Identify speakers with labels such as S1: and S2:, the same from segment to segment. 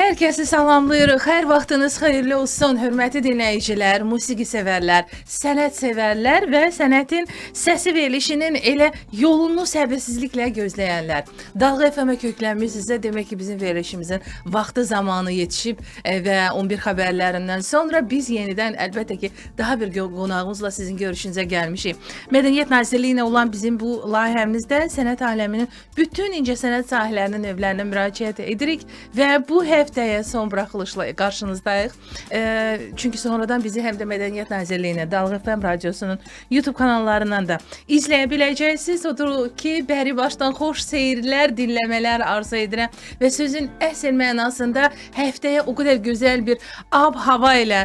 S1: Hər kəsi salamlayırıq. Hər vaxtınız xeyirli olsun, hörmətli dinləyicilər, musiqi sevərlər, sənət sevərlər və sənətin səsi verilişinin elə yolunu səbirsizliklə gözləyənlər. Dalğa FM-ə köklənmisinizsə, demək ki, bizim verilişimizin vaxtı zamanı yetişib və 11 xəbərlərindən sonra biz yenidən əlbəttə ki, daha bir qonağımızla sizin görüşünüzə gəlmişik. Mədəniyyət Nazirliyi ilə olan bizim bu layihəmizdə sənət aləminin bütün incəsənət sahələrinin növlərinə müraciət edirik və bu həftəyə son buraxılışla qarşınızdayıq. Çünki sonradan bizi həm də Mədəniyyət Nazirliyinə, Dalğa FM radiosunun YouTube kanallarından da izləyə biləcəksiniz. Odur ki, bəri başdan xoş seyirlər, dinləmələr arzu edirəm və sözün əsl mənasında həftəyə o qədər gözəl bir ab-hava ilə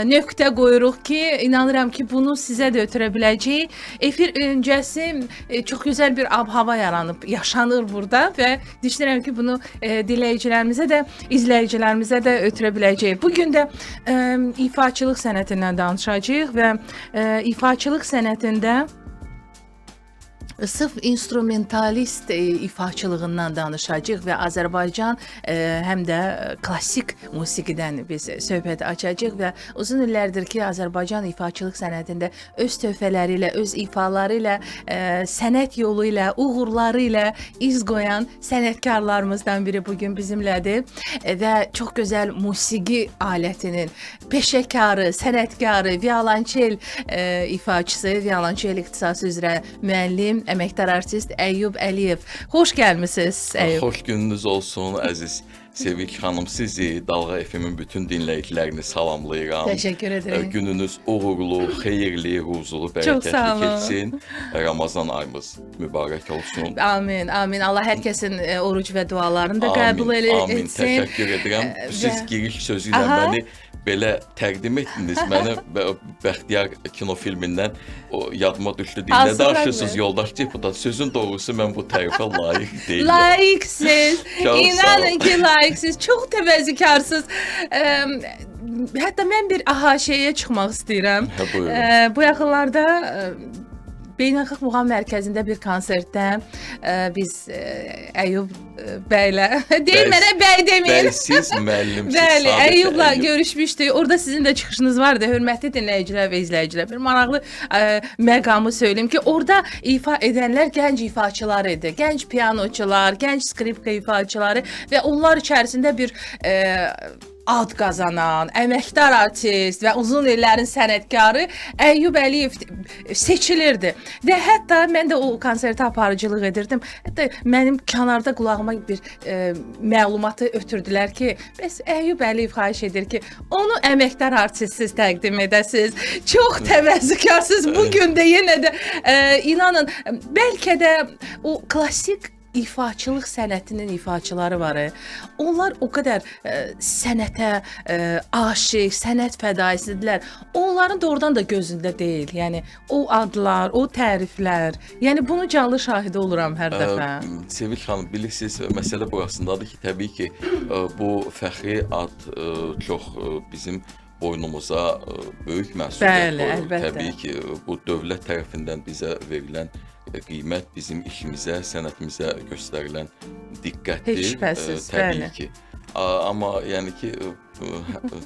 S1: nöqtə qoyuruq ki, inanıram ki, bunu sizə də ötürə biləcəyik. Efir öncəsi çox gözəl bir ab-hava yaranıb, yaşanır burada və düşünürəm ki, bunu dinləyicilərimizə də, izləyicilərimizə də ötürə biləcəyik. Bugün də ifaçılıq sənətindən danışacağıq və ifaçılıq sənətində sırf instrumentalist ifaçılığından danışacağıq və Azərbaycan həm də klassik musiqidən biz söhbət açacağıq və uzun illərdir ki, Azərbaycan ifaçılıq sənətində öz töhfələri ilə, öz ifaları ilə, sənət yolu ilə, uğurları ilə iz qoyan sənətkarlarımızdan biri bugün bizimlədir və çox gözəl musiqi alətinin peşəkarı, sənətkarı, violonçel ifaçısı, violonçel ixtisası üzrə müəllim, əməkdar artist Əyyub Əliyev. Xoş gəlmisiniz Əyyub.
S2: Xoş gününüz olsun əziz Sevik xanım, sizi, Dalğa FM-in bütün dinləyicilərini salamlayıram.
S1: Təşəkkür edirəm.
S2: Gününüz uğurlu, xeyirli, huzurlu, bərəkətli keçsin. Ramazan ayımız mübarək olsun.
S1: Amin, amin. Allah hər kəsin oruc və dualarını da qəbul etsin.
S2: Amin, təşəkkür edirəm. Siz giriş sözü ilə məni belə təqdim etdiniz. Məni Bəxtiyar kinofilmindən yadıma düşdü. Nə danışırsınız yoldaş deputat? Sözün doğrusu mən bu tərifə layiq deyiləm.
S1: Layiqsiz. İnanın ki, layiqsiz. Çox təvəzzükarsınız. Hətta mən bir haşiyəyə çıxmaq istəyirəm. Bu yaxınlarda Beynəlxalq Muğam Mərkəzində bir konsertdə biz Əyyub bəylə, deyil mənə bəy deməyin.
S2: Siz müəllimsiz.
S1: Bəli, Əyyubla görüşmüşdük. Orada sizin də çıxışınız vardı. Hörmətli dinləyicilər və izləyicilər. Bir maraqlı məqamı söyleyeyim ki, orada ifa edənlər gənc ifaçılar idi. Gənc pianoçular, gənc skripka ifaçıları və onlar içərisində bir ad qazanan, əməkdar artist və uzun illərin sənətkarı Əyyub Əliyev seçilirdi. Və hətta mən də o konsertə aparıcılıq edirdim. Hətta mənim kənarda qulağıma bir məlumatı ötürdülər ki, bəs Əyyub Əliyev xahiş edir ki, onu əməkdar artistsiz təqdim edəsiniz. Çox təvəzzükarsınız. Bugün də yenə də inanın, bəlkə də o klassik ifaçılıq sənətinin ifaçıları var. Onlar o qədər sənətə aşiq, sənət fədaisidirlər. Onların doğrudan da gözündə deyil. Yəni o adlar, o təriflər. Yəni bunu canlı şahidi oluram hər dəfə.
S2: Sevil xanım, bilirsiniz, məsələ burasındadır ki, təbii ki, bu fəxri ad çox bizim boynumuza böyük məsuliyyət qoyur. Təbii ki, bu dövlət tərəfindən bizə verilən qiymət bizim işimizə, sənətimizə göstərilən diqqətdir.
S1: Heç şübhəsiz,
S2: təbii ki. Amma yəni ki,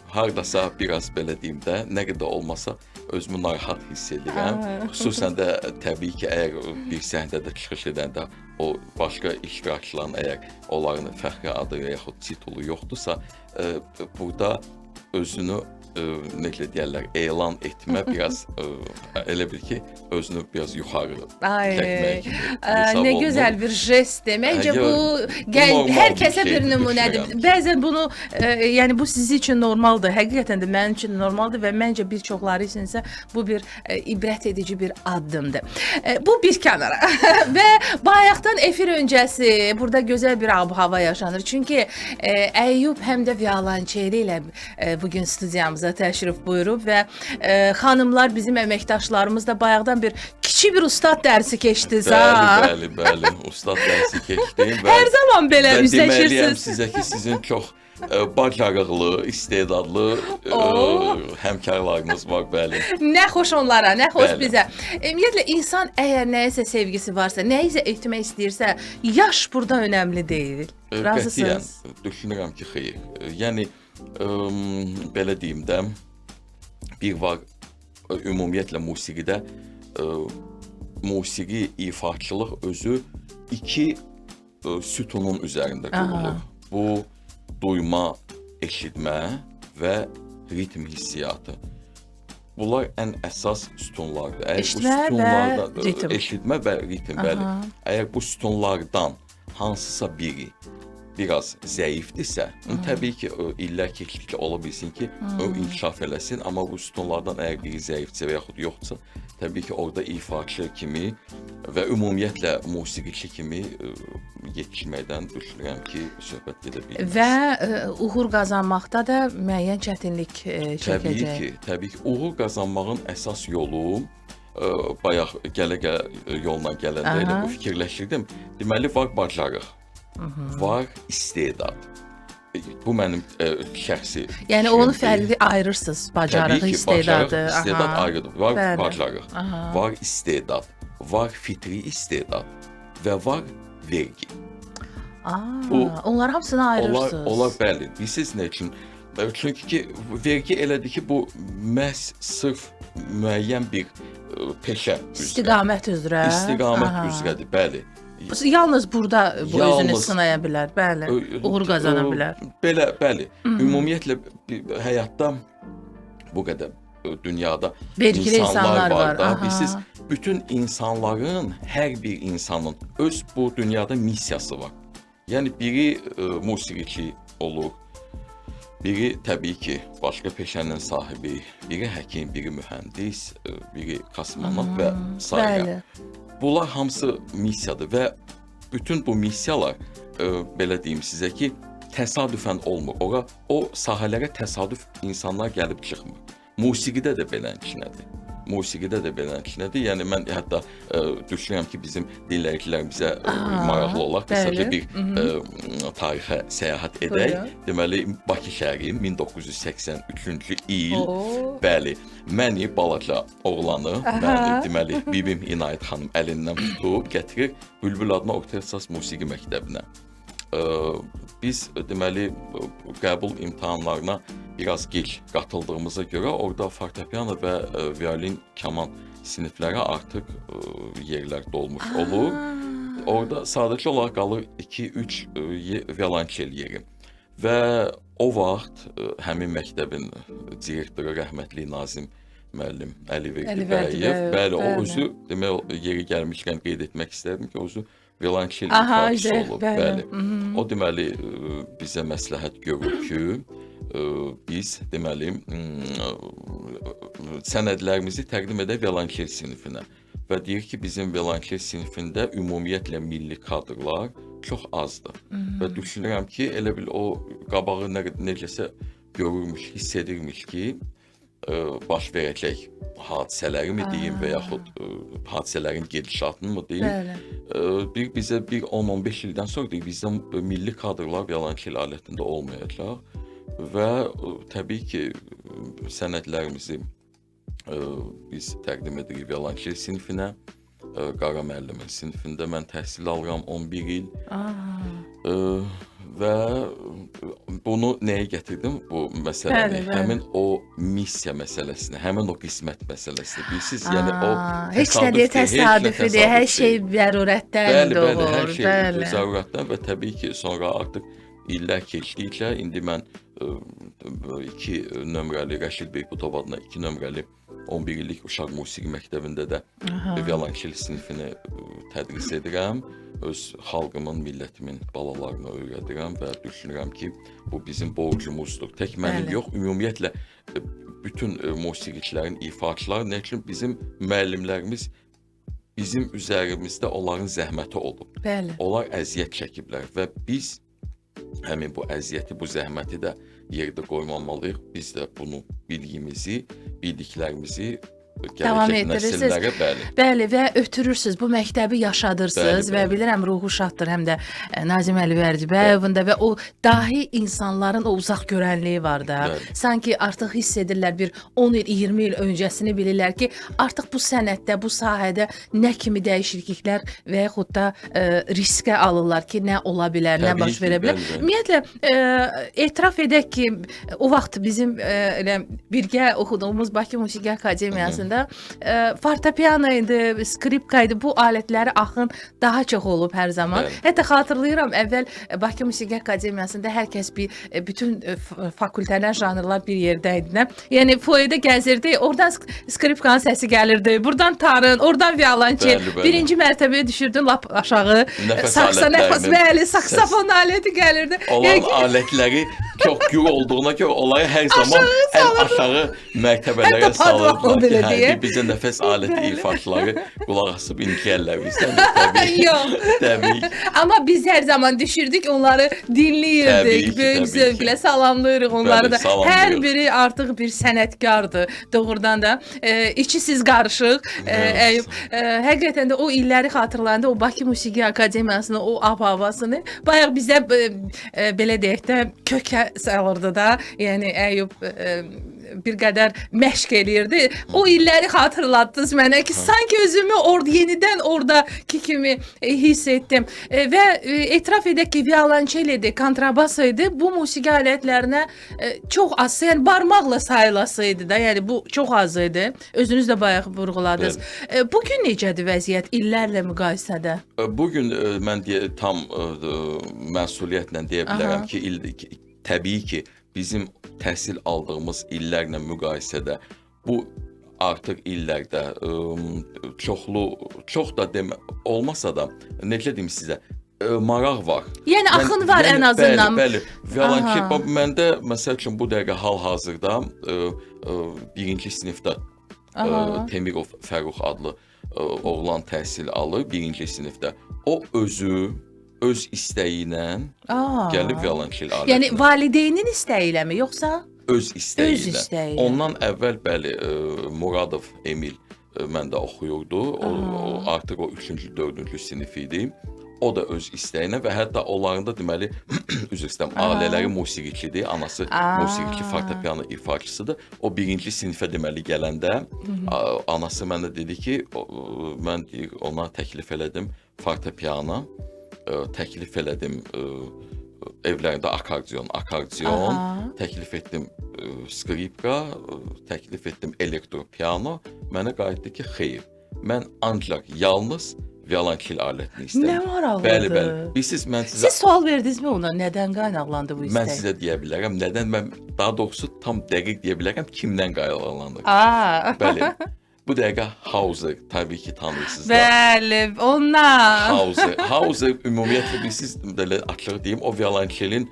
S2: hardasa biraz belə deyim də, nə qədər olmasa özümü narahat hiss edirəm. Xüsusən də təbii ki, əgər bir səhnədə çıxış edəndə o başqa iştirakçıların əgər onların fəxri adı və yaxud titulu yoxdursa, burada özünü necə deyərlər, elan etmə biraz elə bil ki, özünü biraz yuxarı çəkmək.
S1: Nə gözəl bir jestdir. Məncə bu hər kəsə bir nümunədir. Bəzən bunu, yəni bu sizi üçün normaldır. Həqiqətən də mənim üçün normaldır və məncə bir çoxları üçünsə bu bir ibrət edici bir addımdır. Bu bir kənara. Və bayaqdan efir öncəsi burada gözəl bir ab-hava yaşanır. Çünki Əyyub həm də violonçeli ilə bugün studiyamıza təşrif buyurub və xanımlar, bizim əməkdaşlarımız da bayaqdan bir kiçik Vəhşi bir ustad dərsi keçdiniz ha.
S2: Bəli, ustad dərsi keçdim və
S1: Hər zaman belə
S2: deməliyəm
S1: üzləşirsiniz.
S2: sizə ki, sizin çox bacarıqlı, istedadlı həmkarlarınız var, bəli.
S1: Nə xoş onlara, nə xoş
S2: Bəli.
S1: bizə. Ümumiyyətlə insan əgər nəyisə sevgisi varsa, nəyisə etmək istəyirsə, yaş burada önəmli deyil.
S2: Qətiyyən
S1: Razısınız?
S2: düşünürəm ki, xeyr. Yəni belə deyim də, bir var ümumiyyətlə musiqidə musiqi ifaçılıq özü iki sütunun üzərində qurulur. Bu duyma, eşitmə və ritm hissiyatı. Bunlar ən əsas sütunlardır. Əgər
S1: Eşitmə
S2: bu
S1: və
S2: sütunlardan
S1: ritm.
S2: eşitmə və ritm, bəli. Əgər bu sütunlardan hansısa biri biraz zəifdirsə, təbii ki, illər keçdikcə ola bilsin ki, o inkişaf eləsin, amma bu sütunlardan əgər biri zəifdirsə və yaxud yoxdursa, təbii ki, orada ifaçı kimi və ümumiyyətlə musiqiçi kimi yetişməkdən düşünürəm ki, söhbət edə bilməz.
S1: Və uğur qazanmaqda da müəyyən çətinlik çəkəcək.
S2: Təbii ki, uğur qazanmağın əsas yolu bayaq gələ-gələ yolla gələndə elə bu fikirləşirdim. Deməli, var bacarıq, var istedad. Bu mənim şəxsi
S1: Yəni onu fərqli ayırırsınız, bacarığı, istedadı.
S2: Bacarıq, istedad ayrıdır. Var
S1: Bəli.
S2: bacarıq, var istedad, var fitri istedad və var vergi.
S1: Onlar hamısını ayırırsınız.
S2: Onlar bəli. Bilirsiniz nə üçün? Çünki ki, vergi elədir ki, bu məhz sırf müəyyən bir peşə üzrə.
S1: İstiqamət üzrə.
S2: İstiqamət üzrədir, bəli.
S1: Yalnız burada bu özünü sınaya bilər, bəli. Uğur qazana bilər.
S2: Belə, bəli. Ümumiyyətlə həyatda bu qədər dünyada
S1: Vergili insanlar var.
S2: da. Bilirsiniz, bütün insanların, hər bir insanın öz bu dünyada missiyası var. Yəni biri musiqiçi olur, biri təbii ki, başqa peşənin sahibi, biri həkim, biri mühəndis, biri kosmonavt və s. Bunlar hamısı missiyadır və bütün bu missiyalar, belə deyim sizə ki, təsadüfən olmur. O sahələrə təsadüf insanlar gəlib çıxmır. Musiqidə də belənçinədir. Yəni mən hətta düşünürəm ki, bizim dinləyicilərimizə maraqlı olaraq qısaca bir tarixə səyahət edək. Deməli, Bakı şəhəri 1983-cü il, bəli, məni balaca oğlanı, deməli, bibim İnayət xanım əlindən tutub gətirir Bülbül adına orta ixtisas musiqi məktəbinə. Biz deməli qəbul imtahanlarına biraz gec qatıldığımıza görə orada fortepiano və violin, kaman siniflərə artıq yerlər dolmuş olur. Orada sadəcə olaraq qalır 2-3 violonçel yeri. Və o vaxt həmin məktəbin direktoru rəhmətli Nazim müəllim Əliverdi Bəyev, bəli, o özü demək yeri gəlmişkən qeyd etmək istərdim ki, o özü violonçel ifaçısı olub. Bəli. O deməli bizə məsləhət görür ki, biz deməli sənədlərimizi təqdim edək violonçel sinifinə və deyir ki, bizim violonçel sinifində ümumiyyətlə milli kadrlar çox azdır. Və düşünürəm ki, elə bil o qabağı necəsə görürmüş, hiss edirmiş ki, baş verəcək hadisələri mi deyim və yaxud hadisələrin gedişatını mı deyim, bizə bir 10-15 ildən sonra deyir, bizdə milli kadrlar violonçel alətində olmayacaq və təbii ki, sənədlərimizi biz təqdim edirik violonçel sinifinə, Qara müəllimin sinifində mən təhsil alıram 11 il və bunu nəyə gətirdim bu məsələni? Həmin o missiya məsələsini, həmin o qismət məsələsini. Bilirsiniz, yəni o
S1: heç nə deyə təsadüfidir, hər şey zərurətdən doğur.
S2: Bəli, hər şey zərurətdən və təbii ki, sonra artıq illər keçdikcə indi mən 2 nömrəli Rəşid Beybutov adına 2 nömrəli 11 illik uşaq musiqi məktəbində də violonçel sinifini tədris edirəm. Öz xalqımın, millətimin balalarına öyrədirəm və düşünürəm ki, bu bizim borcumuzdur. Tək mənim yox, ümumiyyətlə bütün musiqiçilərin, ifaçılar, nə üçün bizim müəllimlərimiz bizim üzərimizdə onların zəhməti olub. Onlar əziyyət çəkiblər və biz həmin bu əziyyəti, bu zəhməti də yerdə qoymamalıyıq. Biz də bunu bildiklərimizi
S1: davam
S2: gələcək
S1: etdirirsiniz.
S2: nəsillərə, bəli.
S1: Bəli, və ötürürsüz, bu məktəbi yaşadırsınız
S2: Bəli,
S1: və
S2: bəli.
S1: bilirəm ruhu şaddır həm də Nazim Əlivərdibəyovun da və o dahi insanların o uzaq görənliyi var da.
S2: Bəli.
S1: Sanki artıq hiss edirlər bir 10 il, 20 il öncəsini bilirlər ki, artıq bu sənətdə, bu sahədə nə kimi dəyişikliklər və yaxud da riskə alırlar ki, nə ola bilər, nə
S2: Təbii
S1: baş
S2: ki,
S1: verə bilər.
S2: bəli, bəli.
S1: Ümumiyyətlə etiraf edək ki, o vaxt bizim elə birgə oxuduğumuz Bakı Musiqi Akademiyasında fortepiano idi, skripka idi. Bu alətləri axın daha çox olub hər zaman.
S2: Bəli.
S1: Hətta xatırlayıram, əvvəl Bakı Musiqi Akademiyasında hər kəs bütün fakültələr, janrlar bir yerdə idi. Yəni foyedə gəzirdi, oradan skripkanın səsi gəlirdi, buradan tarın, oradan violonçel.
S2: Bəli, bəli.
S1: Birinci mərtəbəyə düşürdün lap aşağı.
S2: Nəfəs
S1: Nəfəs,
S2: alətlərinin
S1: bəli, saksafon aləti gəlirdi.
S2: Olan alətləri çox gür olduğuna görə onları hər zaman ən aşağı mərtəbələrə
S1: Hətta padvallı
S2: salırdılar
S1: belə
S2: ki,
S1: deyə.
S2: bizə nəfəs aləti ifaçıları qulaq asıb incəyərlər bizdən. Təbii.
S1: Yox.
S2: Təbii.
S1: Amma biz hər zaman düşürdük, onları dinləyirdik,
S2: Təbii ki,
S1: böyük
S2: təbii
S1: zövqlə
S2: ki.
S1: salamlayırıq onları
S2: Bəli,
S1: da.
S2: salamlayırıq.
S1: Hər biri artıq bir sənətkardır. Doğrudan da içi siz qarışıq. Əyub, həqiqətən də o illəri xatırlayanda o Bakı Musiqi Akademiyasının o ab-havasını bayaq bizə belə deyək də kökə salırdı da. Yəni Əyub bir qədər məşq eləyirdi. O illəri xatırlatdınız mənə ki, sanki özümü yenidən oradakı kimi hiss etdim. Və etiraf edək ki, violonçel idi, kontrabas idi. Bu musiqi alətlərinə çox az, yəni barmaqla sayılasıydı da, yəni bu çox az idi. Özünüz də bayaq vurğuladınız. Bugün necədir vəziyyət illərlə müqayisədə?
S2: Bugün mən tam məsuliyyətlə deyə bilərəm ki, təbii ki, bizim təhsil aldığımız illərlə müqayisədə bu artıq illərdə çox da olmasa da, necə deyim sizə, maraq var.
S1: Yəni axın var ən azından.
S2: Bəli, violonçel məndə məsəl üçün bu dəqiqə hal-hazırda birinci sinifdə Temirov Fərrux adlı oğlan təhsil alır birinci sinifdə. O öz istəyi ilə gəlib violonçel alətinə.
S1: Yəni valideynin istəyi iləmi, yoxsa?
S2: Öz istəyi ilə.
S1: istəyi ilə.
S2: Ondan əvvəl bəli Muradov Emil məndə oxuyurdu. O artıq o 3-cü, 4-cü sinif idi. O da öz istəyinə və hətta onların da deməli üzr istəyirəm, ailələri musiqiçidir. Anası musiqiçi, fortepiano ifaçısıdır. O birinci sinifə deməli gələndə anası mənə dedi ki, mən ona təklif elədim fortepiano, təklif elədim evlərində akordeon, təklif etdim skripka, təklif etdim elektropiano. Mənə qayıtdı ki, xeyr, mən ancaq yalnız violonçel alətini istəyirəm.
S1: Nə maraqlıdır.
S2: Bəli, bəli. Bilirsiniz, mən sizə...
S1: Siz sual verdinizmi ona? Nədən qaynaqlandı bu istək?
S2: Mən sizə deyə bilərəm. Nədən? Mən daha doğrusu tam dəqiq deyə bilərəm kimdən qaynaqlandı. Bəli. Bu dəqiqə Hauser, təbii ki, tanıyırsınız da.
S1: Bəli, ondan.
S2: Hauser ümumiyyətlə bilirsiniz, belə açıq deyim, o violonçelin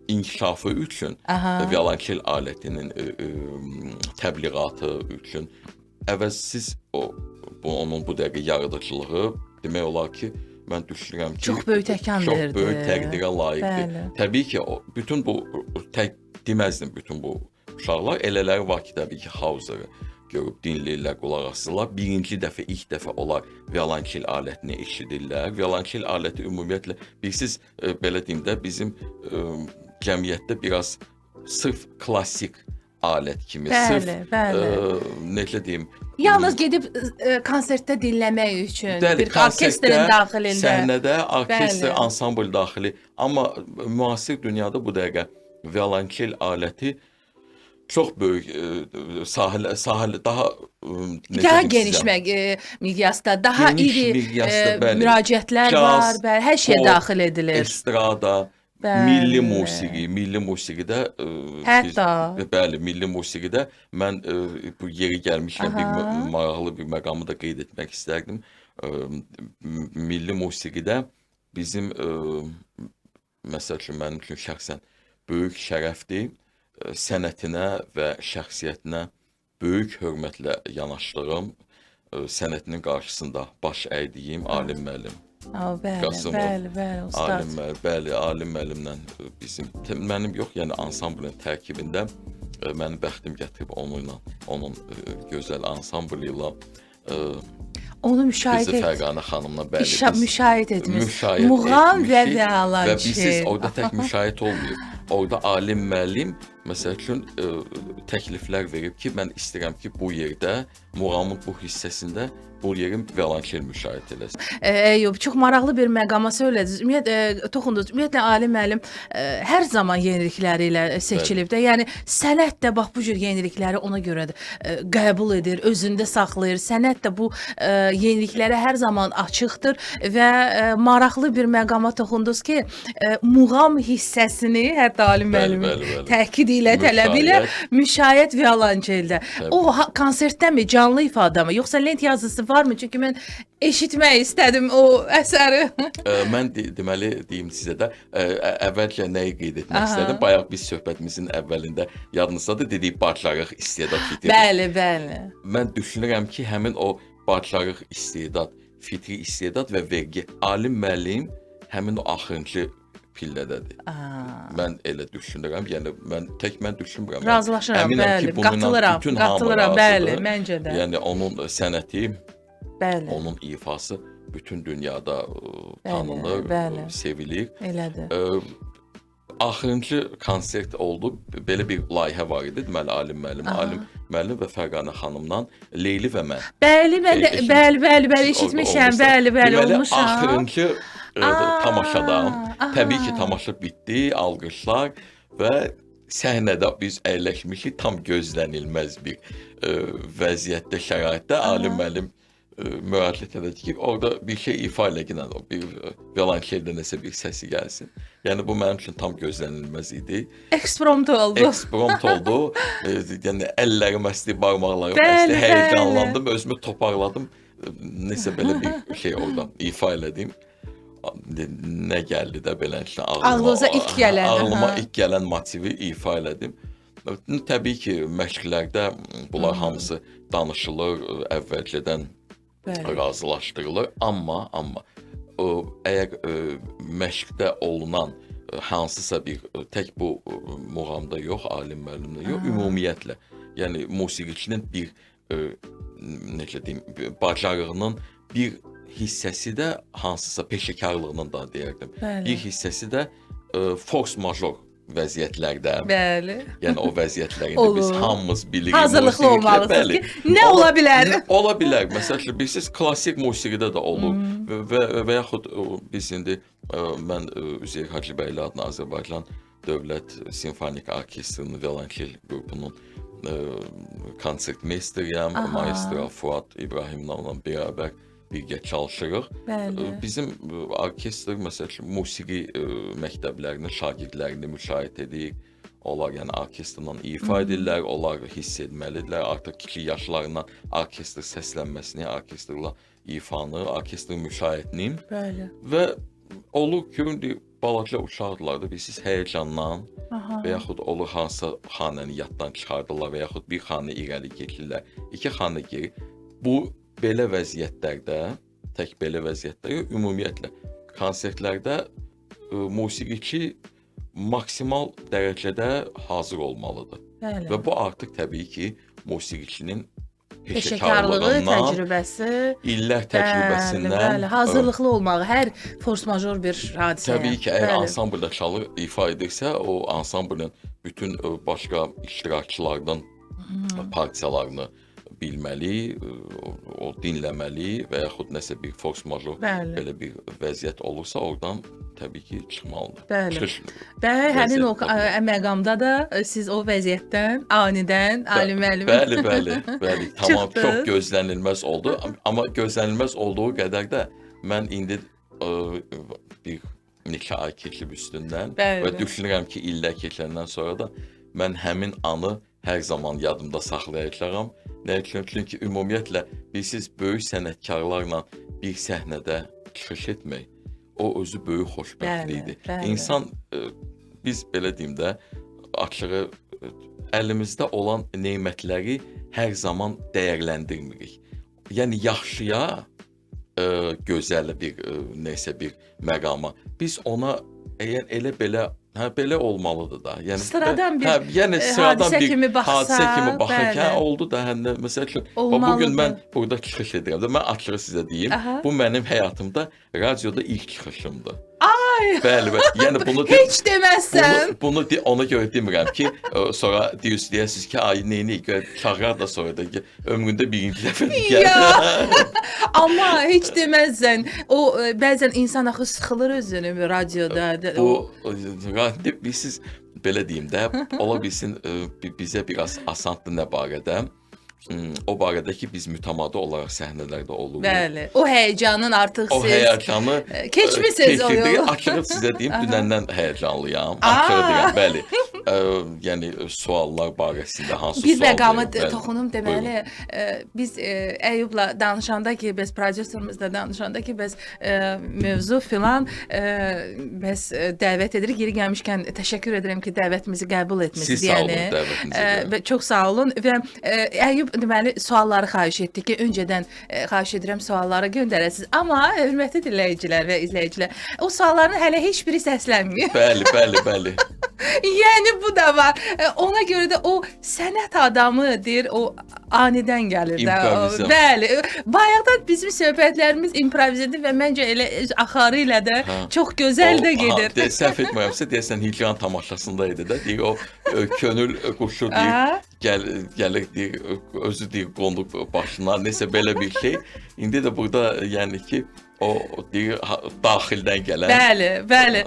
S2: inkişafı üçün, violonçel alətinin təbliğatı üçün əvəzsiz onun bu dəqiqə yaradıcılığı demək olar ki, mən düşünürəm ki,
S1: çox böyük təkan verdi.
S2: Çox böyük təqdirə layiqdir. Təbii ki, bütün bu deməzdim bütün bu uşaqlar, elələri var ki, təbii ki, Hauser'ı görüb dinləyirlər, qulaq asırlar. Birinci dəfə, ilk dəfə onlar violonçel alətini eşidirlər. Violonçel aləti ümumiyyətlə, bilirsiniz, belə deyim də, bizim cəmiyyətdə biraz sırf klassik alət kimi, sırf necə deyim,
S1: yalnız gedib konsertdə dinləmək üçün, bir orkestrin daxilində.
S2: Səhnədə orkestr, ansambl daxili. Amma müasir dünyada bu dəqiqə violonçel aləti çox böyük sahələ, daha
S1: geniş miqyasda, daha iri müraciətlər var, hər şey daxil edilir.
S2: Estrada, milli musiqidə bəli, milli musiqidə mən bu yeri gəlmişkən bir maraqlı bir məqamı da qeyd etmək istərdim. Milli musiqidə bizim məsəl üçün mənim üçün şəxsən böyük şərəfdir. Sənətinə və şəxsiyyətinə böyük hörmətlə yanaşdığım, sənətinin qarşısında baş əydiyim alim müəllim. Alim müəllimlə bizim, mənim yox, yəni ansamblın tərkibində mənim bəxtim gətirib onunla, onun gözəl ansamblı ilə
S1: Onu müşahidə
S2: Qızı
S1: et.
S2: Fərqanə xanımla bəli biz
S1: Müşahidə etmiş.
S2: müşahidə
S1: Muğam və
S2: etmişik və
S1: violonçel.
S2: biz orada tək müşahidə olmayıb. Orada alim müəllim məsəl üçün təkliflər verib ki, mən istəyirəm ki, bu yerdə muğamın bu hissəsində bu yerin violonçel müşahidə eləsin.
S1: Eyüp, çox maraqlı bir məqama söylədiniz. Toxundunuz. Ümumiyyətlə Ali müəllim hər zaman yenilikləri ilə seçilib də. Yəni sənət də bax bu cür yenilikləri ona görə də qəbul edir, özündə saxlayır. Sənət də bu yeniliklərə hər zaman açıqdır və maraqlı bir məqama toxundunuz ki, muğam hissəsini hətta Ali müəllimin təkid ilə, tələbi ilə müşahidə violonçeldə. O konsertdəmi, canlı ifadəmi, yoxsa lent yazısı varmı? Çünki mən eşitmək istədim o əsəri.
S2: Mən deməli deyim sizə də əvvəlcə nəyi qeyd etmək istədim. Bayaq biz söhbətimizin əvvəlində yadınızdadır dedik bacarıq istedad fitri.
S1: Bəli, bəli.
S2: Mən düşünürəm ki, həmin o bacarıq istedad, fitri istedad və vergi alim müəllim həmin o axırıncı pillədədir. Mən elə düşünürəm. Yəni mən düşünmürəm.
S1: Razılaşıram, bəli. Qatılıram, bəli, məncə də.
S2: Yəni onun sənəti,
S1: bəli,
S2: onun ifası bütün dünyada tanınır, sevilir.
S1: Elədir.
S2: Axırıncı konsert oldu. Belə bir layihə var idi. Deməli alim müəllim və Fərqanə xanımdan Leyli və mən.
S1: Bəli, bəli, eşitmişəm, bəli, olmuşam.
S2: Deməli axırıncı tamaşadan, təbii ki, tamaşa bitdi, alqışlar və səhnədə biz əyləşmişik tam gözlənilməz bir vəziyyətdə, şəraitdə. Alim müəllim müraciət edir ki, orada bir şey ifa eləginə, bir violonçeldə nəsə bir səsi gəlsin. Yəni bu mənim üçün tam gözlənilməz idi.
S1: Eksprompt oldu.
S2: Yəni əllərim əsdi, barmaqlarım əsdi, həyecanlandım, özümü toparladım. Nəsə belə bir şey orada ifa elədim. Nə gəldi də beləliklə ağlıma ilk gələn motivi ifa elədim. Təbii ki, məşqlərdə bunlar hamısı danışılır, əvvəlcədən razılaşdırılır, amma əgər məşqdə olunan hansısa bir tək bu muğamda yox, alim müəllimdə yox, ümumiyyətlə, yəni musiqiçinin bir necə deyim, bacarığının bir hissəsi də hansısa peşəkarlığının da deyərdim. Bir hissəsi də force major vəziyyətlərdə.
S1: Bəli.
S2: Yəni o vəziyyətlərində biz hamımız bilirik.
S1: Hazırlıqlı olmalısınız ki, nə ola bilər?
S2: Ola bilər. Məsələn, bilirsiniz, klassik musiqidə də olur və yaxud biz indi mən Üzeyir Hacıbəyli adına Azərbaycan Dövlət Simfonik Orkestrinin violonçel qrupunun konsertmeysteriyəm, maestro Fuad İbrahimovla bərabər birgə çalışırıq. Bizim orkestr məsələn musiqi məktəblərinin şagirdlərini müşahidə edirik. Onlar yəni orkestrla ifa edirlər, onlar hiss etməlidirlər. Artıq kiçik yaşlarından orkestr səslənməsini, orkestrla ifanı, orkestr müşahidəni. Və olur ki, balaca uşaqdırlar da bilirsiniz həyəcandan və yaxud olur hansısa xanəni yaddan çıxardırlar və yaxud bir xanə irəli keçirlər, iki xanə geri. Bu belə vəziyyətlərdə, tək belə vəziyyətdə yox, ümumiyyətlə konsertlərdə musiqiçi maksimal dərəcədə hazır olmalıdır. Və bu artıq təbii ki, musiqiçinin
S1: peşəkarlığı, təcrübəsi,
S2: illər təcrübəsindən
S1: hazırlıqlı olmağı, hər force major bir hadisəyə.
S2: Təbii ki, əgər ansamblda çalır, ifa edirsə, o ansamblın bütün başqa iştirakçılardan partiyalarını bilməli, o dinləməli və yaxud nəsə bir force major belə bir vəziyyət olursa, oradan təbii ki, çıxmalıdır.
S1: Bəli, həmin o məqamda da siz o vəziyyətdən, anidən, alim müəllim.
S2: Bəli, tamam, çox gözlənilməz oldu. Amma gözlənilməz olduğu qədər də mən indi bir neçə ay keçib üstündən və düşünürəm ki, illər keçəndən sonra da mən həmin anı hər zaman yadımda saxlayacağam. Nə üçün? Çünki ümumiyyətlə bilirsiniz, böyük sənətkarlarla bir səhnədə çıxış etmək, o özü böyük xoşbəxtlikdir. İnsan, biz belə deyim də, açığı əlimizdə olan nemətləri hər zaman dəyərləndirmirik. Yəni yaxşıya, gözəl bir nəsə bir məqama biz ona əgər elə belə Hə, belə olmalıdır da. Yəni
S1: Sıradan bir
S2: yəni sıradan
S1: hadisə
S2: bir
S1: kimi baxsaq,
S2: hadisə kimi baxaq.
S1: bəli.
S2: Oldu da, hə, məsəl üçün bu
S1: Olmalıdır.
S2: gün mən burada çıxış edirəm. Mən açığı sizə deyim,
S1: Aha.
S2: bu mənim həyatımda radioda ilk çıxışımdır.
S1: Ay,
S2: Bəli, yəni bunu
S1: heç deməzsən.
S2: bunu ona görə demirəm ki, sonra deyəsiniz ki, ay neyniyik, çağırar da sonra da ki, ömründə birinci dəfədir
S1: Ya.
S2: gəlir.
S1: Amma heç deməzsən. O bəzən insan axı sıxılır özünü radioda.
S2: Bu siz belə deyim də, ola bilsin bizə biraz asandır nə barədə. O barədə ki, biz mütəmadi olaraq səhnələrdə oluruq.
S1: Bəli. O həyecanın artıq
S2: O
S1: siz
S2: həyəcanı
S1: keçmisiniz o yolu.
S2: Açıq sizə deyim, dünəndən həyəcanlıyam. Açıq deyirəm, bəli. Yəni suallar barəsində hansı
S1: bir
S2: sual
S1: məqamı
S2: verim, bəli.
S1: toxunum deməli, biz Əyyubla danışanda ki, bəs prodüserimizlə danışanda ki, bəs mövzu filan bəs dəvət edirik. Yeri gəlmişkən təşəkkür edirəm ki, dəvətimizi qəbul etmisiniz.
S2: Siz sağ olun dəvətinizə görə.
S1: Çox sağ olun və Əyyub deməli sualları xahiş etdi ki, öncədən xahiş edirəm sualları göndərəsiniz. Amma hörmətli dinləyicilər və izləyicilər, o sualların hələ heç biri səslənmir.
S2: Bəli.
S1: Yəni bu da var. Ona görə də o sənət adamıdır, o anidən gəlir də.
S2: İmprovizasiya.
S1: Bəli. Bayaqdan bizim söhbətlərimiz improvizdir və məncə elə öz axarı ilə də çox gözəl də gedir.
S2: Səhv etmirəmsə, deyəsən hicran tamaşasında idi də. Deyir o könül quşu deyir, gəlir deyir, özü deyir qonub başına, nəsə belə bir şey. İndi də burada yəni ki, o deyir daxildən gələn.
S1: Bəli.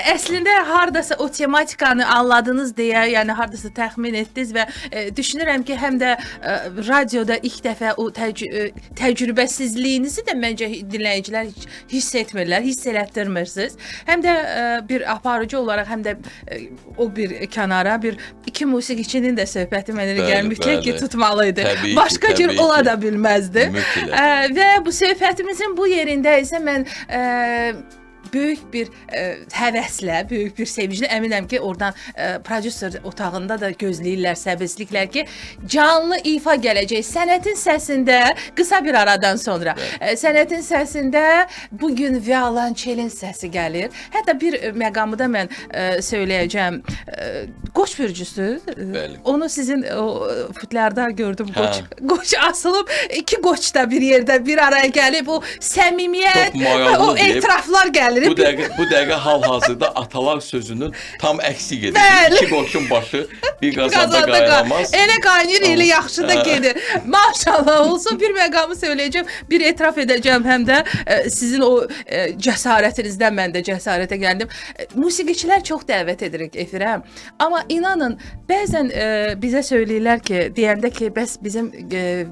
S1: Əslində hardasa o tematikanı anladınız deyə, yəni hardasa təxmin etdiniz və düşünürəm ki, həm də radioda ilk dəfə o təcrübəsizliyinizi də məncə dinləyicilər hiss etmirlər, hiss elətdirmirsiniz. Həm də bir aparıcı olaraq, həm də o bir kənara iki musiqiçinin də söhbəti mənə gəlir mütləq ki, tutmalıydı. Başqa cür ola da bilməzdi. Və bu söhbətimizin bu yerində isə mən böyük bir həvəslə, böyük bir sevinclə əminəm ki, oradan prodüser otağında da gözləyirlər, səbirsizliklə ki, canlı ifa gələcək. Sənətin səsində qısa bir aradan sonra sənətin səsində bu gün violonçelin səsi gəlir. Hətta bir məqamı da mən söyləyəcəm. Qoç bürcüsü. Onu sizin o futlarda gördüm. Qoç asılıb, iki qoç da bir yerdə bir araya gəlib, o səmimiyyət, o etiraflar gəlir.
S2: Bu dəqiqə hal-hazırda atalar sözünün tam əksi gedir. İki qoçun başı bir qazanda qaynamaz.
S1: Elə qaynayır, elə yaxşı da gedir. Maşallah olsun. Bir məqamı söyləyəcəm, bir etiraf edəcəm həm də sizin o cəsarətinizdən mən də cəsarətə gəldim. Musiqiçilər çox dəvət edirik efirə. Amma inanın, bəzən bizə söyləyirlər ki, deyəndə ki, bəs bizim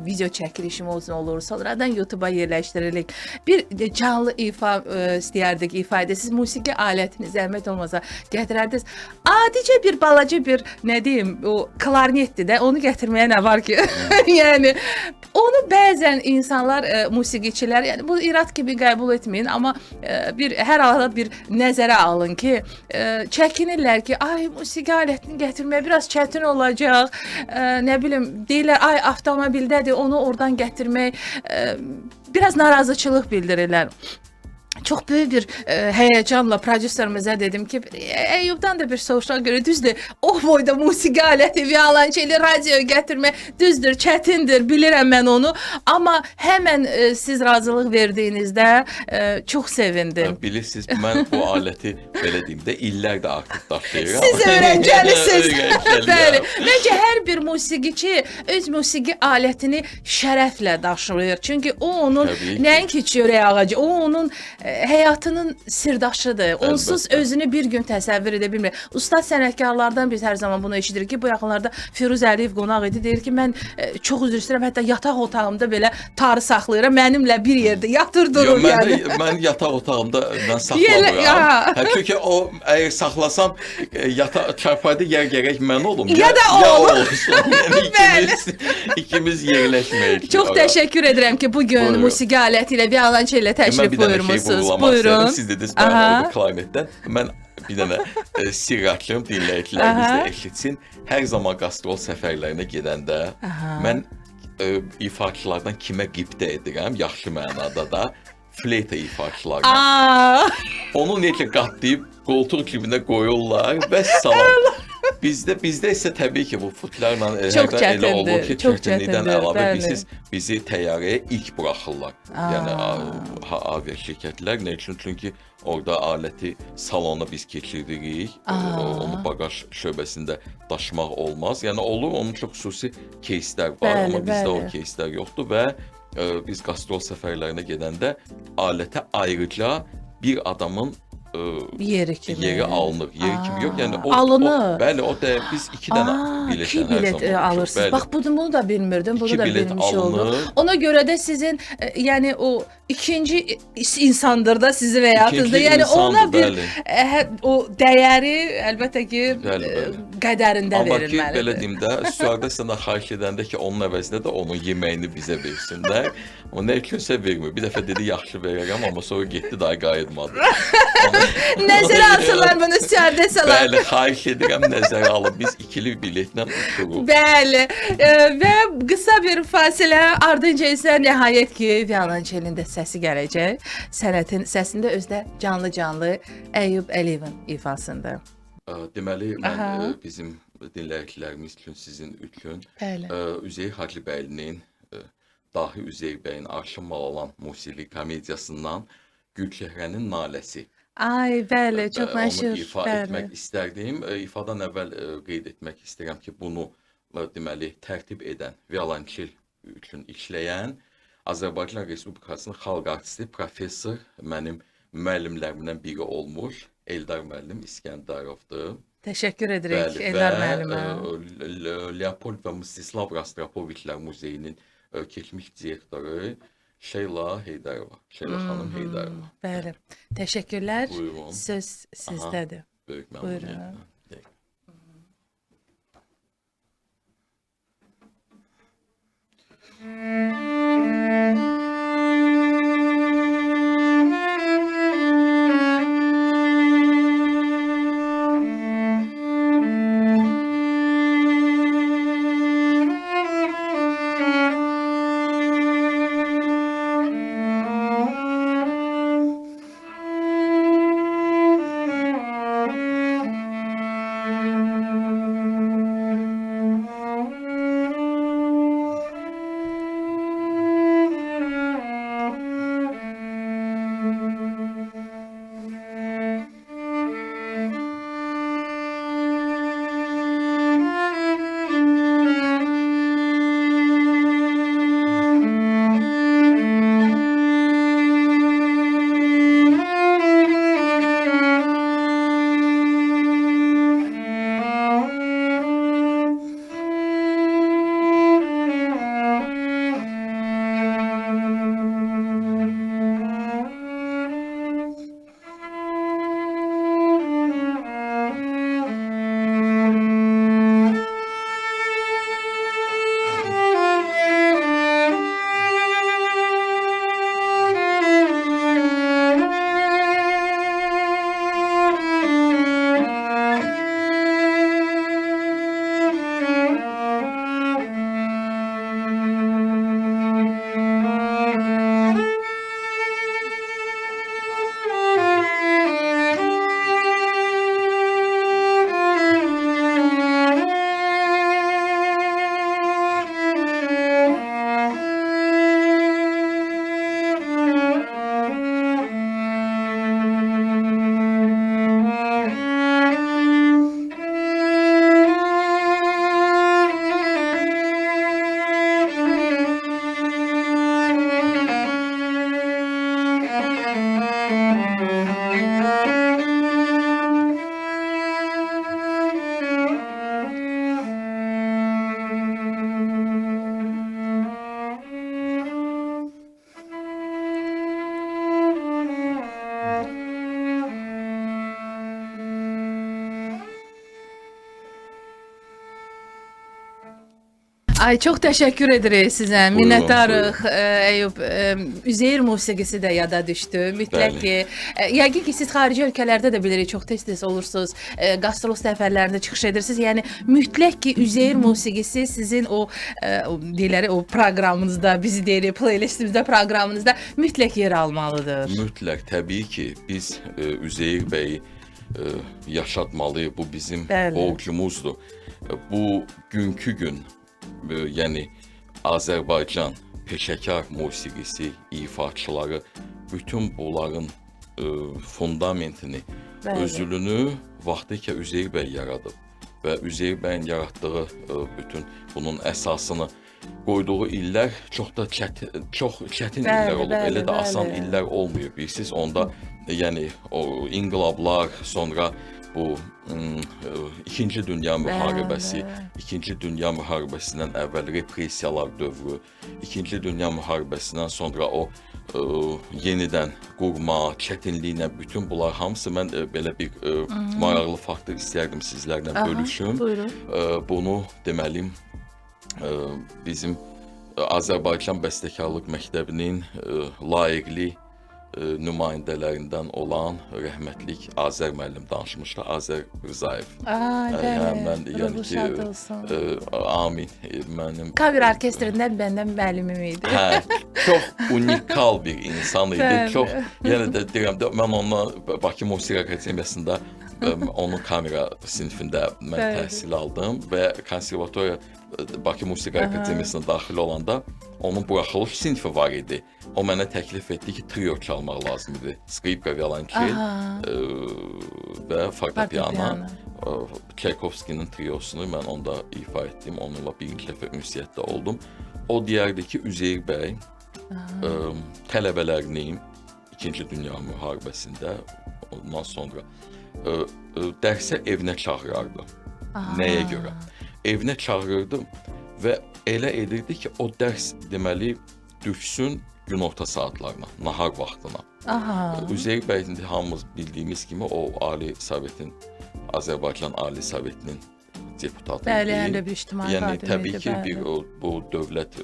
S1: video çəkilişimiz olur, sonradan YouTube-a yerləşdiririk. Bir canlı ifa istəyərdik, ifa edəsiniz. Musiqi alətini zəhmət olmasa gətirərdiniz. Adicə bir balaca bir, nə deyim, o klarnetdir də, onu gətirməyə nə var ki? Yəni, onu bəzən insanlar, musiqiçilər, yəni bu irad kimi qəbul etməyin, amma hər halda bir nəzərə alın ki, çəkinirlər ki, ay, musiqi alətini gətirmək biraz çətin olacaq, nə bilim, deyirlər, ay, avtomobildədir, onu oradan gətirmək, biraz narazıçılıq bildirirlər. Çox böyük bir həyəcanla prodüserimizə dedim ki, Əyyubdan da bir soruşan görə düzdür, o boyda musiqi aləti, violonçeli, radio gətirmək düzdür, çətindir, bilirəm mən onu. Amma həmən siz razılıq verdiyinizdə çox sevindim.
S2: Bilirsiniz, mən bu aləti belə deyim də, illərdə artıq daşıyıram.
S1: Siz öyrəncəlisiniz. Bəli. Məncə hər bir musiqiçi öz musiqi alətini şərəflə daşıyır. Çünki o onun nəinki çörək ağacı, o onun həyatının sirdaşıdır. Onsuz özünü bir gün təsəvvür edə bilmir. Ustad sənətkarlardan biz hər zaman bunu eşidirik ki, bu yaxınlarda Firuz Əliyev qonaq idi. Deyir ki, mən çox üzr istəyirəm, hətta yataq otağımda belə tarı saxlayıram. Mənimlə bir yerdə yatır durur yəni.
S2: Mən yataq otağımda mən saxlamıram. Çünki o əgər saxlasam çarpayda yer gərək mən olum.
S1: Ya da o
S2: olsun. Yəni ikimiz yerləşməyik.
S1: Çox təşəkkür edirəm ki, bugün musiqi aləti ilə, violonçel ilə təşrif buyurmusunuz. Buyurun.
S2: Siz dediniz bana klarnetdən. Mən bir dənə sirr açım, dinləyicilərimiz də eşitsin. Hər zaman qastrol səfərlərinə gedəndə mən ifaçılardan kimə qibtə edirəm, yaxşı mənada da. fleyta ifaçılarına.
S1: Aa,
S2: Onu necə qatlayıb qoltuq cibinə qoyurlar və salam. Bizdə isə təbii ki, bu futlarla
S1: Çox
S2: hərdən elə olur
S1: çətindir,
S2: ki,
S1: çox
S2: çətinlikdən
S1: çətindir,
S2: əlavə
S1: bəli.
S2: bilirsiniz, bizi təyyarəyə ilk buraxırlar. Yəni avia şirkətlər nə üçün? Çünki orada aləti salona biz keçiririk. Onu baqaj şöbəsində daşımaq olmaz. Yəni olur, onun çox xüsusi кейslər var,
S1: Bəli,
S2: amma bizdə o
S1: bəli.
S2: кейslər yoxdur və biz qastrol səfərlərinə gedəndə alətə ayrıca bir adamın
S1: yeri kimi.
S2: yeri alınır. Yeri kimi yox, yəni
S1: Alınır.
S2: Bəli, o da biz 2 dənə bilet
S1: İki bilet alırsınız. Bax bunu da bilmirdim, bunu
S2: İki
S1: da
S2: bilet
S1: bilmiş oldum.
S2: alınır.
S1: Ona görə də sizin yəni o ikinci insandır da sizi və həyatınızda.
S2: İkinci
S1: Yəni ona
S2: insandır,
S1: bir
S2: bəli.
S1: o dəyəri əlbəttə ki
S2: Bəli, bəli.
S1: qədərində
S2: Amma ki,
S1: verilməlidir.
S2: belə deyim də, stüardess sənə xahiş edəndə ki, onun əvəzinə də onun yeməyini bizə versinlər. O nə kimsə vermir. Bir dəfə dedi yaxşı verərəm, amma sonra getdi daha qayıtmadı.
S1: Nəzərə alsınlar bunu stüardessalar.
S2: Bəli, xahiş edirəm nəzərə alın. Biz ikili biletlə uçuruq.
S1: Bəli. Və qısa bir fasilə ardınca isə nəhayət ki, violonçelin də səsi gələcək. Sənətin səsində özdə canlı-canlı Əyyub Əliyevin ifasında.
S2: Deməli, mən bizim dinləyicilərimiz üçün, sizin üçün
S1: Bəli.
S2: Üzeyir Hacıbəylinin Dahi Üzeyir bəyin Arşınmal olan musiqi komediyasından Gülçehrənin naləsi.
S1: Ay, bəli, çox məşhur.
S2: Onu ifa
S1: Bəli.
S2: etmək istərdim. İfadan əvvəl qeyd etmək istəyirəm ki, bunu deməli tərtib edən, violonçel üçün işləyən Azərbaycan Respublikasının xalq artisti, professor, mənim müəllimlərimdən biri olmuş Eldar müəllim İskəndarovdur.
S1: Təşəkkür edirik
S2: Bəli,
S1: Eldar müəllimə.
S2: Leopold və Mstislav Rostropoviçlər Muzeyinin keçmiş direktoru Şeyla Heydarova, Şeyla xanım Heydarova.
S1: Bəli. Təşəkkürlər.
S2: Buyurun.
S1: Söz sizdədir.
S2: Böyük
S1: Buyurun.
S2: məmnuniyyətlə.
S1: Ay, çox təşəkkür edirik sizə.
S2: Buyurun,
S1: Minnətdarıq. Eyüp, Üzeyir musiqisi də yada düşdü. Mütləq
S2: Bəli.
S1: ki, yəqin ki siz xarici ölkələrdə də bilirik, çox tez-tez olursunuz. Qastrol səfərlərində çıxış edirsiniz. Yəni mütləq ki Üzeyir musiqisi sizin o deyirlər o proqramınızda, bizi deyirik playlistimizdə, proqramınızda mütləq yer almalıdır.
S2: Mütləq, təbii ki, biz Üzeyir bəyi yaşatmalıyıq. Bu bizim
S1: Bəli.
S2: borcumuzdur. Bu günkü gün, yəni Azərbaycan peşəkar musiqisi ifaçıları bütün bunların fundamentini,
S1: Bəli.
S2: özülünü vaxtikə Üzeyir bəy yaradıb və Üzeyir bəyin yaratdığı bütün bunun əsasını qoyduğu illər çox çətin illər olub.
S1: bəli,
S2: Elə də asan
S1: bəli.
S2: illər olmuyor. Bilirsiniz, onda yəni o inqilablar, sonra bu İkinci Dünya müharibəsi, İkinci Dünya müharibəsindən əvvəl repressiyalar dövrü, İkinci Dünya müharibəsindən sonra o yenidən qurma, çətinliklə bütün bunlar hamısı mən belə bir maraqlı faktor istərdim sizlərlə bölüşüm.
S1: Buyurun.
S2: Bunu deməliyim bizim Azərbaycan Bəstəkarlıq Məktəbinin layiqli nümayəndələrindən olan rəhmətlik Azər müəllim danışmışdı, Azər Rzayev. Mən yəni ki, amin, mənim
S1: Kamera orkestrindən məndən müəllimim idi.
S2: hə, çox unikal bir insan idi.
S1: Bəli.
S2: Çox, yenə də deyirəm də, mən ondan Bakı Musiqi Akademiyasında onun kamera sinifində mən
S1: Bəli.
S2: təhsil aldım və konservatoriya Bakı Musiqi Akademiyasına daxil olanda onun buraxılış sinifi var idi. O mənə təklif etdi ki, trio çalmaq lazım idi. Skripka, violonçel və fortepiano. Çaykovskinin triosunu mən onda ifa etdim. Onunla birinci dəfə ünsiyyətdə oldum. O deyərdi ki, Üzeyir bəy tələbələrini İkinci Dünya müharibəsində, ondan sonra dərsə evinə çağırardı. Nəyə görə? Evinə çağırırdı və elə edirdi ki, o dərs deməli düşsün günorta saatlarına, nahar vaxtına. Üzeyir bəy hamımız bildiyimiz kimi o Ali Sovetin, Azərbaycan Ali Sovetinin deputatı idi.
S1: Bəli, hələ bir ictimai
S2: Yəni
S1: xadimi
S2: təbii
S1: idi,
S2: ki,
S1: bəli.
S2: bir bu dövlət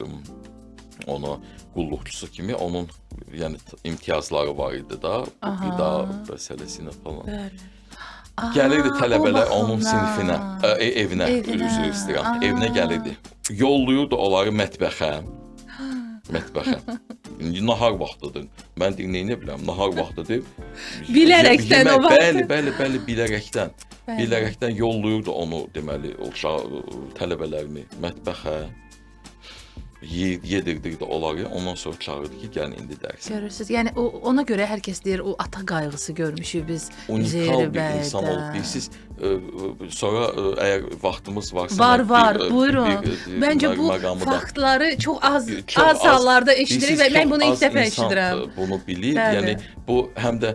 S2: ona qulluqçusu kimi onun yəni imtiyazları var idi da, qida məsələsinə falan.
S1: Bəli.
S2: Gəlirdi tələbələr
S1: o
S2: onun sinifinə, evinə, üzr istəyirəm, evinə gəlirdi. Yolluyurdu onları mətbəxə. Nahar vaxtıdır. Mən dinləyinə biləm, nahar vaxtıdır.
S1: Bilərəkdən o vaxt.
S2: Bəli, bilərəkdən. Bilərəkdən yolluyurdu onu, deməli, o tələbələrini mətbəxə. Yedirdirdi onları, ondan sonra çağırdı ki, gəlin indi dərsə.
S1: Görürsüz, yəni ona görə hər kəs deyir, o ata qayğısı görmüşük biz
S2: Unikal bir insan olub. Bilirsiniz, sonra əgər vaxtımız varsa...
S1: Var, buyurun. Məncə bu faktları çox az hallarda eşidirik və mən bunu ilk dəfə eşidirəm.
S2: Bunu bilir, yəni bu həm də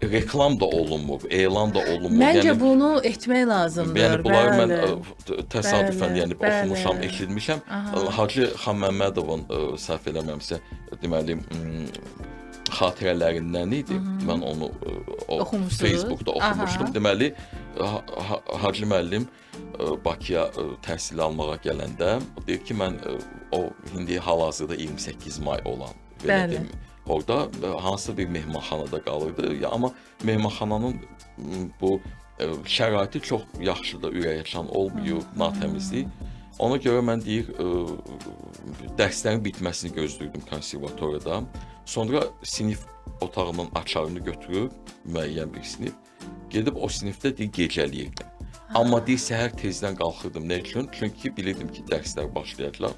S2: reklam da olunmur, elan da olunmur.
S1: Məncə bunu etmək lazımdır.
S2: Yəni bunları mən təsadüfən oxumuşam, eşitmişəm. Hacı Xan Məmmədovun səhv eləməmsə, deməli, xatirələrindən idi. Mən onu Facebookda oxumuşdum. Deməli, Hacı müəllim Bakıya təhsil almağa gələndə deyir ki, mən o indi hal-hazırda 28 may olan belə deyim, orada hansısa bir mehmanxanada qalırdı. Amma mehmanxananın bu şəraiti çox yaxşıdır, ürəkaçan olmuyor, natəmizlik. Ona görə mən deyir, dərslərin bitməsini gözləyirdim konservatoriyada. Sonra sinif otağının açarını götürüb, müəyyən bir sinif, gedib o sinifdə deyir, gecəliyirdim. Amma deyir, səhər tezdən qalxırdım. Nə üçün? Çünki bilirdim ki, dərslər başlayacaq.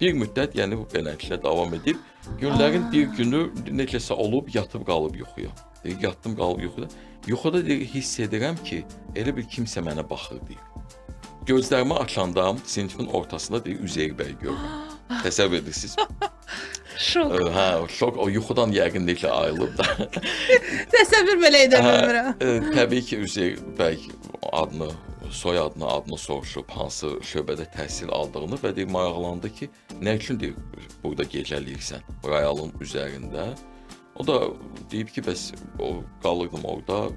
S2: Bir müddət, yəni bu beləliklə davam edib, günlərin bir günü necəsə olub, yatıb qalıb yuxuya. Deyir, yatdım qalıb yuxuda. Yuxuda deyir, hiss edirəm ki, elə bir kimsə mənə baxır deyir. Gözlərimi açanda sinifin ortasında deyir, Üzeyir bəy görürəm. Təsəvvür edirsiniz.
S1: Şok.
S2: Şok. O yuxudan yəqin necə ayılıb da.
S1: Təsəvvür belə edə bilmirəm.
S2: Təbii ki, Üzeyir bəy adını, adını soruşub, hansı şöbədə təhsil aldığını və deyir, maraqlandı ki, nə üçün deyir, burada gecəliyirsən, rayalın üzərində. O da deyib ki, bəs qalırdım orada,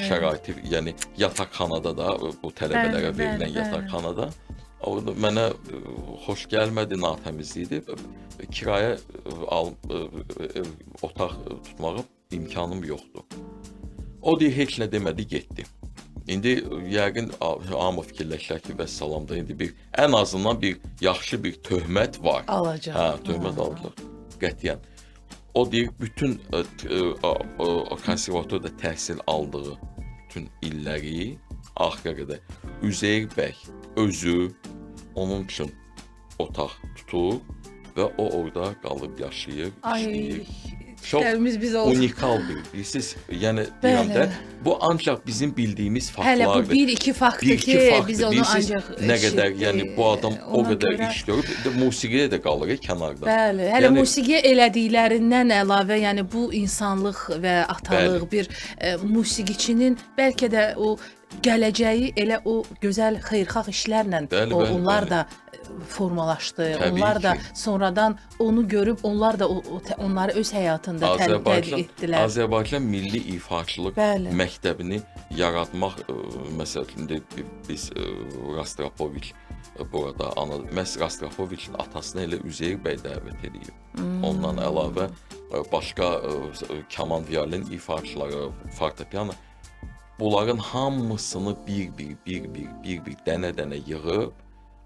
S2: şəraiti, yəni yataqxanada da, bu tələbələrə verilən yataqxanada. O da mənə xoş gəlmədi, natəmizlikdir. Kirayə otaq tutmağa imkanım yoxdur. O deyir, heç nə demədi, getdi. İndi yəqin hamı fikirləşər ki, vəssalam da indi ən azından bir yaxşı bir töhmət var.
S1: Alacaq.
S2: Hə, töhmət alacaq. Qətiyyən. O deyir, bütün konservatorda təhsil aldığı bütün illəri axıra qədər Üzeyir bəy özü onun üçün otaq tutur və o orada qalıb yaşayır, işləyir. Çox
S1: biz olsun.
S2: unikal bilirsiniz. Yəni deyirəm də, bu ancaq bizim bildiyimiz faktlardır.
S1: Hələ bu bir-iki faktdır ki, biz onu ancaq
S2: nə qədər, yəni bu adam o qədər iş görüb, musiqiyə də qalır kənarda.
S1: Bəli, hələ musiqiyə elədiklərindən əlavə, yəni bu insanlıq və atalıq bir musiqiçinin bəlkə də o gələcəyi elə o gözəl xeyirxah işlərlə onlar da formalaşdı. Onlar da sonradan onu görüb, onlar da onları öz həyatında tətbiq etdilər.
S2: Azərbaycan Milli İfaçılıq Məktəbini yaratmaq məsələsində biz Rastropoviç burada məhz Rastropoviçin atasını elə Üzeyir bəy dəvət edib. Ondan əlavə başqa kaman, violin ifaçıları, fortepiano, bunların hamısını bir dənə yığıb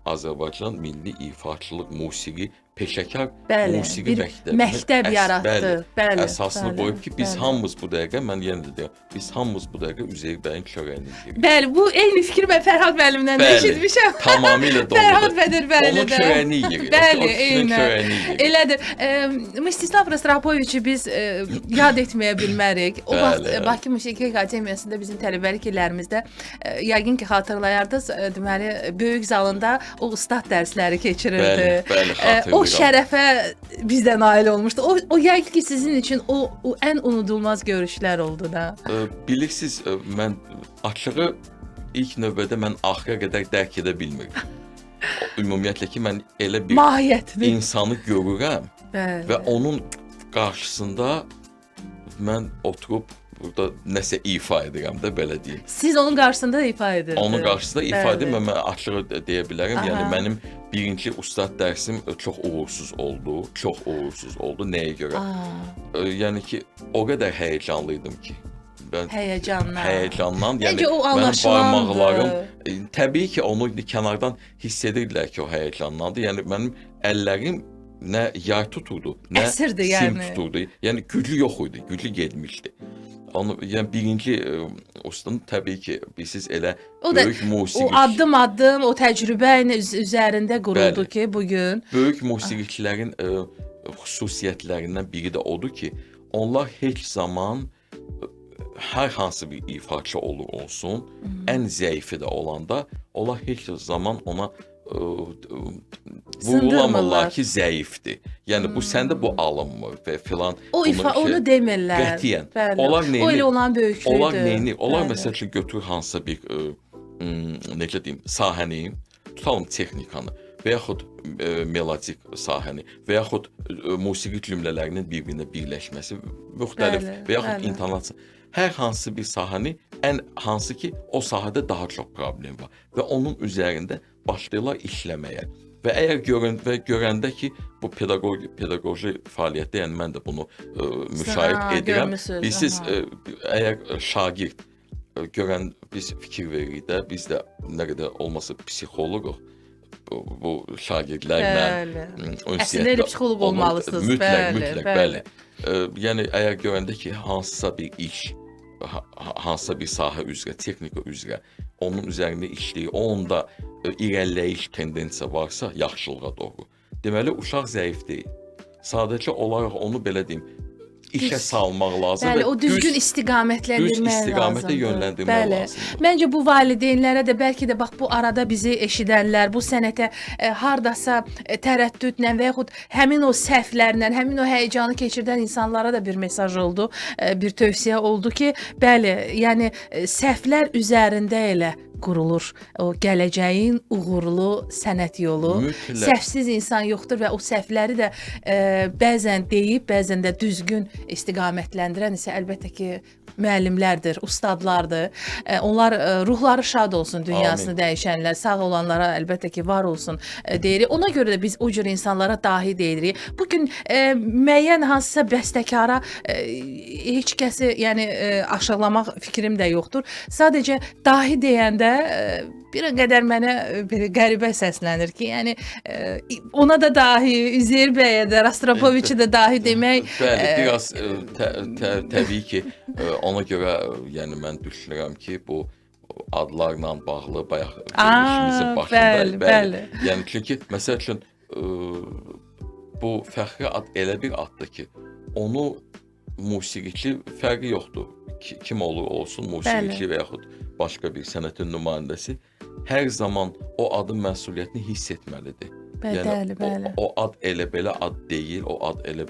S2: Azərbaycan Milli İfaçılıq Musiqi Peşəkar Musiqi
S1: Məktəb yaratdı.
S2: Əsasını qoyub ki, biz hamımız bu dəqiqə, mən yenə də deyirəm, biz hamımız bu dəqiqə Üzeyir bəyin çörəyini yeyirik.
S1: Bəli, bu eyni fikir mən Fərhad müəllimdən də eşitmişəm.
S2: Tamamilə doğrudur.
S1: Fərhad Bədərbəli də.
S2: Onun çörəyini yeyirik.
S1: Bəli, eynən. Elədir. Mstislav Rastropoviçi biz yad etməyə bilmərik. O vaxt Bakı Musiqi Akademiyasında bizim tələbəlik illərimizdə yəqin ki, xatırlayardınız, deməli, böyük zalında o ustad dərsləri keçirirdi.
S2: Bəli, xatırlayıram.
S1: O şərəfə bizdə nail olmuşdu. O yəqin ki, sizin üçün o ən unudulmaz görüşlər oldu da.
S2: Bilirsiniz, mən açığı ilk növbədə mən axıra qədər dərk edə bilmirəm. Ümumiyyətlə ki, mən elə bir insanı görürəm və onun qarşısında mən oturub burada nəsə ifa edirəm də, belə deyim.
S1: Siz onun qarşısında ifa edirsiniz.
S2: Onun qarşısında ifa edirəm və mən açığı deyə bilərəm. Yəni mənim birinci ustad dərsim çox uğursuz oldu. Çox uğursuz oldu. Nəyə görə? Yəni ki, o qədər həyəcanlıydım ki. Həyəcandan, yəni mənim barmaqlarım, təbii ki, onu kənardan hiss edirdilər ki, o həyəcanlandı. Yəni mənim əllərim nə yay tuturdu, nə sim tuturdu. Yəni gücü yox idi, gücü getmişdi. Yəni birinci ustanın təbii ki, siz elə böyük musiqiçi.
S1: O addım-addım o təcrübə üzərində quruldu ki, bugün.
S2: Böyük musiqiçilərin xüsusiyyətlərindən biri də odur ki, onlar heç zaman hər hansı bir ifaçı olsun, ən zəifi də olanda, onlar heç zaman ona vurgulamırlar ki, zəifdir. Yəni bu səndə bu alınmır və filan.
S1: Onu demirlər.
S2: Qətiyyən. Onlar neyini?
S1: O elə olan böyüklüdür.
S2: Onlar neyini? Onlar məsəl üçün götürür hansısa bir necə deyim, sahəni, tutalım texnikanı və yaxud melodik sahəni və yaxud musiqi cümlələrinin bir-birinə birləşməsi müxtəlif və yaxud intonasiya. Hər hansı bir sahəni, hansı ki, o sahədə daha çox problem var və onun üzərində başlayırlar işləməyə. Və əgər görəndə ki, bu pedaqoji fəaliyyətdə, yəni mən də bunu müşahidə edirəm. Siz əgər şagird görən, biz fikir veririk də, biz də nə qədər olmasa psixoloquq, bu şagirdlərlə
S1: əslində elə psixoloq olmalısınız.
S2: Mütləq, bəli. Yəni əgər görəndə ki, hansısa bir iş, hansısa bir sahə üzrə, texnika üzrə, onun üzərində işləyir, onda irəliləyiş tendensiya varsa, yaxşılığa doğru. Deməli, uşaq zəif deyil. Sadəcə olaraq onu belə deyim, işə salmaq lazım.
S1: Bəli, o düzgün istiqamətləndirmək lazımdır.
S2: Düz istiqamətə yönləndirmək lazımdır.
S1: Məncə bu valideynlərə də bəlkə də bax bu arada bizi eşidənlər, bu sənətə hardasa tərəddüdlə və yaxud həmin o səhvlərlə, həmin o həyəcanı keçirdən insanlara da bir mesaj oldu, bir tövsiyə oldu ki, bəli, yəni səhvlər üzərində elə qurulur. O gələcəyin uğurlu sənət yolu.
S2: Mütləq.
S1: Səhvsiz insan yoxdur və o səhvləri də bəzən deyib, bəzən də düzgün istiqamətləndirən isə əlbəttə ki, müəllimlərdir, ustadlardır. Onlar ruhları şad olsun, dünyasını dəyişənlər, sağ olanlara əlbəttə ki, var olsun deyirik. Ona görə də biz o cür insanlara dahi deyirik. Bugün müəyyən hansısa bəstəkara heç kəsi, yəni aşağılamaq fikrim də yoxdur. Sadəcə dahi deyəndə bir qədər mənə bir qəribə səslənir ki, yəni ona da dahi, Üzeyir bəyə də, Rastropoviçə də dahi demək.
S2: Bəli, biraz təbii ki, ona görə yəni mən düşünürəm ki, bu adlarla bağlı bayaq işimizin başında.
S1: Bəli.
S2: Yəni çünki məsəl üçün bu fəxri ad elə bir addır ki, onu musiqiçi fərqi yoxdur. Kim olur olsun, musiqiçi və yaxud başqa bir sənətin nümayəndəsi hər zaman o adın məsuliyyətini hiss etməlidir.
S1: Bəli.
S2: O ad elə belə ad deyil, o ad elə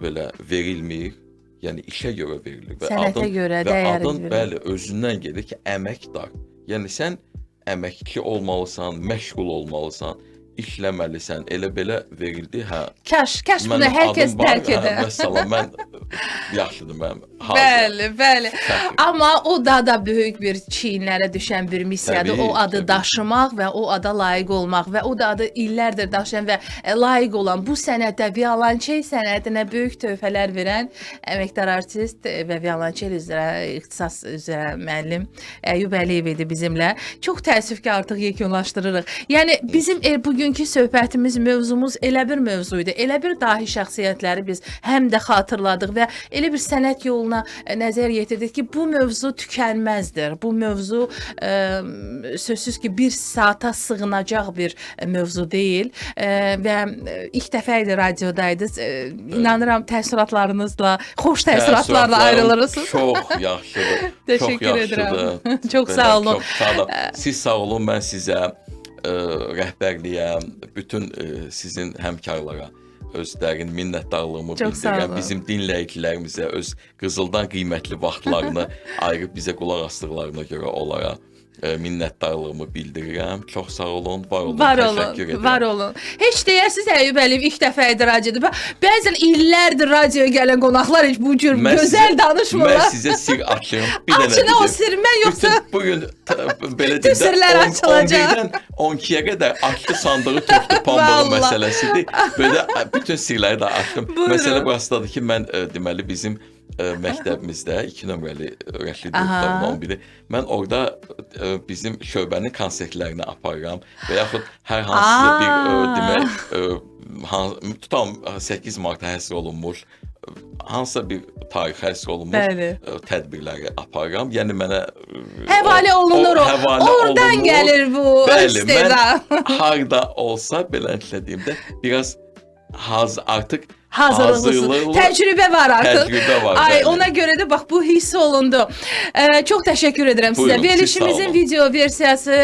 S2: belə verilmir. Yəni işə görə verilir və
S1: sənətə görə dəyər verilir.
S2: Bəli, özündən gedir ki, əməkdar. Yəni sən əməkçi olmalısan, məşğul olmalısan, işləməlisən. Elə belə verildi. Hə.
S1: Kaş bunu hər kəs dərk edə.
S2: Məsələn, mən yaxşıdır mənim.
S1: Bəli. Amma o da böyük bir çiyinlərə düşən bir missiyadır.
S2: Təbii,
S1: o adı daşımaq və o ada layiq olmaq və o da adı illərdir daşıyan və layiq olan bu sənətə, violonçel sənətinə böyük töhfələr verən əməkdar artist və violonçel üzrə, ixtisas üzrə müəllim Əyyub Əliyev idi bizimlə. Çox təəssüf ki, artıq yekunlaşdırırıq. Yəni bizim bugünkü söhbətimiz, mövzumuz elə bir mövzu idi. Elə bir dahi şəxsiyyətləri biz həm də xatırladıq və elə bir sənət yoluna nəzər yetirdik ki, bu mövzu tükənməzdir. Bu mövzu sözsüz ki, bir saata sığınacaq bir mövzu deyil və ilk dəfə idi radiodaydınız. İnanıram təəssüratlarınızla, xoş təəssüratlarla ayrılırırsınız.
S2: Çox yaxşıdır.
S1: Təşəkkür edirəm. Çox sağ olun.
S2: Çox sağ olun. Siz sağ olun, mən sizə rəhbərliyə, bütün sizin həmkarlara öz dərin minnətdarlığımı bildirirəm. Bizim dinləyicilərimizə öz qızıldan qiymətli vaxtlarını ayırıb bizə qulaq asdıqlarına görə onlara minnətdarlığımı bildirirəm. Çox sağ olun, var olun, təşəkkür edirəm.
S1: Var olun. Heç deyəsiz Əyyub Əliyev ilk dəfə idi radioda. Bəzən illərdir radioya gələn qonaqlar heç bu cür gözəl danışmırlar.
S2: Mən sizə sir açım.
S1: Açın o sir, mən yoxsa
S2: bugün belə deyək, 11-dən 12-yə qədər açdı sandığı tökdü pambığı məsələsidir. Belə bütün sirləri də açdım. Məsələ burasıdadır ki, mən deməli bizim məktəbimizdə 2 nömrəli Rəşid Yurtlarının 11-i. Mən orada bizim şöbənin konsertlərini aparıram və yaxud hər hansısa bir demək tutam 8 marta həsr olunmuş hansısa bir tarix həsr olunmuş tədbirləri aparıram. Yəni mənə
S1: həvalə olunur o. Oradan gəlir bu istedad.
S2: Mən harda olsa belə işlədiyimdə biraz artıq
S1: hazırlıqlısınız. Təcrübə var artıq.
S2: Təcrübə var.
S1: Ay, ona görə də bax bu hiss olundu. Çox təşəkkür edirəm sizə. Verilişimizin video versiyası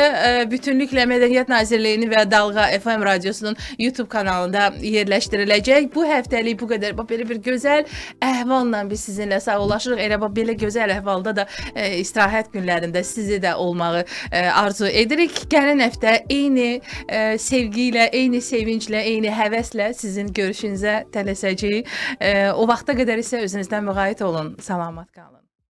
S1: bütünlüklə Mədəniyyət Nazirliyinin və Dalğa FM radiosunun YouTube kanalında yerləşdiriləcək. Bu həftəlik bu qədər. Bax belə bir gözəl əhvalla biz sizinlə sağollaşırıq. Elə bax belə gözəl əhvalda da istirahət günlərində sizi də olmağı arzu edirik. Gələn həftə eyni sevgi ilə, eyni sevinclə, eyni həvəslə sizin görüşünüzə tələsəcəyik. O vaxta qədər isə özünüzdən müğayət olun. Salamat qalın.